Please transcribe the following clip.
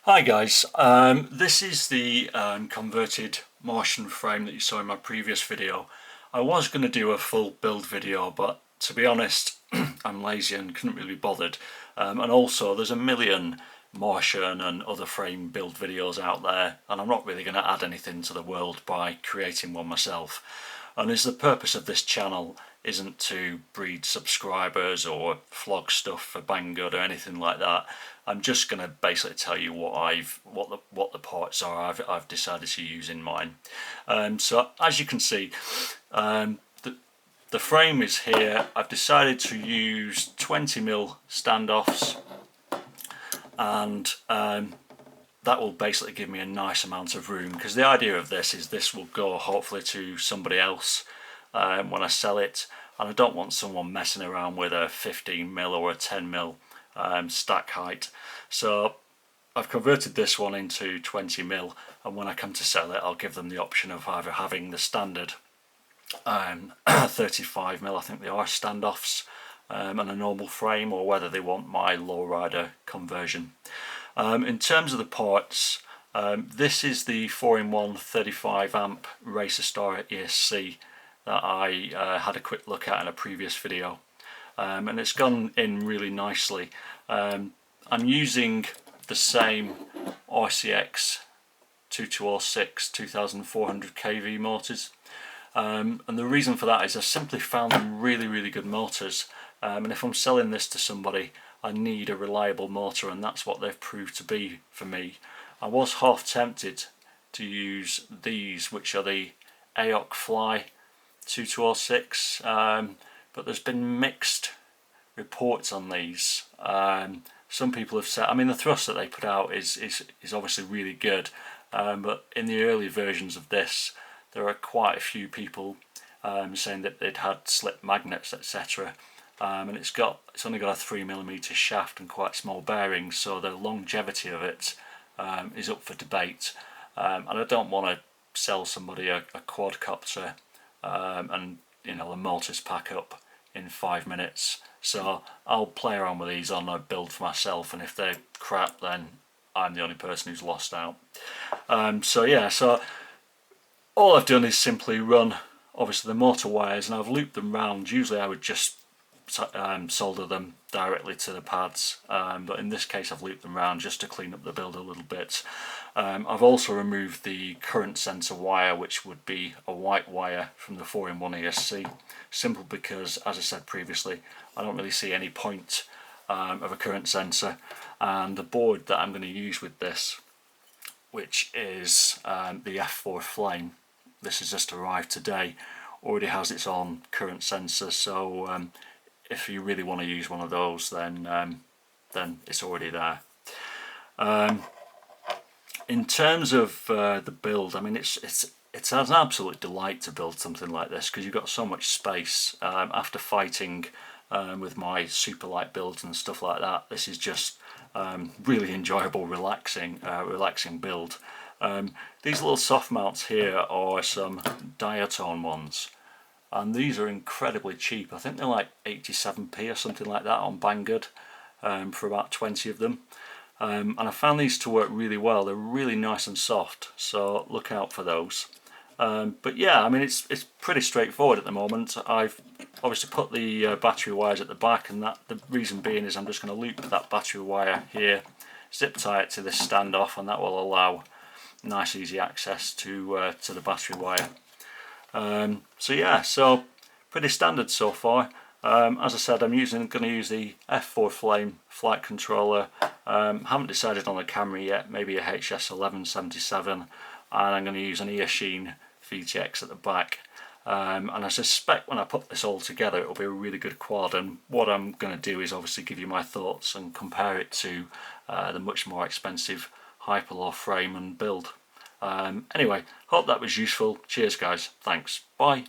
Hi guys, this is the converted Martian frame that you saw in my previous video. I was going to do a full build video, but to be honest I'm lazy and couldn't really be bothered, and also there's a million Martian and other frame build videos out there and I'm not really going to add anything to the world by creating one myself. And as the purpose of this channel isn't to breed subscribers or flog stuff for banggood or anything like that, I'm just going to basically tell you what the parts are I've decided to use in mine. So as you can see, the frame is here. I've decided to use 20mm standoffs, and that will basically give me a nice amount of room, because the idea of this is this will go hopefully to somebody else when I sell it, and I don't want someone messing around with a 15mm or a 10mm stack height. So I've converted this one into 20mm, and when I come to sell it I'll give them the option of either having the standard 35mm, I think they are, standoffs and a normal frame, or whether they want my lowrider conversion. In terms of the parts, this is the 4-in-1 35 amp Racerstar Esc that I had a quick look at in a previous video, and it's gone in really nicely. I'm using the same RCX 2206 2400 kV motors, and the reason for that is I simply found them really good motors, and if I'm selling this to somebody I need a reliable motor, and that's what they've proved to be for me. I was half tempted to use these, which are the Aokfly 2206, but there's been mixed reports on these. Some people have said, I mean, the thrust that they put out is obviously really good, but in the early versions of this there are quite a few people saying that they'd had slip magnets, etc. And it's only got a 3mm shaft and quite small bearings, so the longevity of it is up for debate. And I don't want to sell somebody a quadcopter and the motors pack up in 5 minutes. So I'll play around with these on a build for myself, and if they're crap then I'm the only person who's lost out. So all I've done is simply run obviously the motor wires, and I've looped them round. Usually I would just solder them directly to the pads, but in this case I've looped them around just to clean up the build a little bit. I've also removed the current sensor wire, which would be a white wire from the 4-in-1 Esc, simple because, as I said previously, I don't really see any point of a current sensor. And the board that I'm going to use with this, which is the F4 Flame, this has just arrived today, already has its own current sensor, so if you really want to use one of those, then it's already there. In terms of the build, I mean, it's an absolute delight to build something like this, because you've got so much space. After fighting with my super light builds and stuff like that, this is just really enjoyable, relaxing build. These little soft mounts here are some diatone ones, and these are incredibly cheap. I think they're like 87p or something like that on Banggood for about 20 of them. And I found these to work really well. They're really nice and soft, so look out for those. But yeah, I mean, it's pretty straightforward at the moment. I've obviously put the battery wires at the back, and the reason being is I'm just going to loop that battery wire here, zip tie it to this standoff, and that will allow nice easy access to the battery wire. So pretty standard so far. As I said, I'm going to use the F4 Flame flight controller. Haven't decided on the camera yet, maybe a HS1177, and I'm going to use an Eachine VTX at the back. And I suspect when I put this all together it'll be a really good quad, and what I'm going to do is obviously give you my thoughts and compare it to the much more expensive Hyperlaw frame and build. Anyway, hope that was useful. Cheers guys, thanks, bye.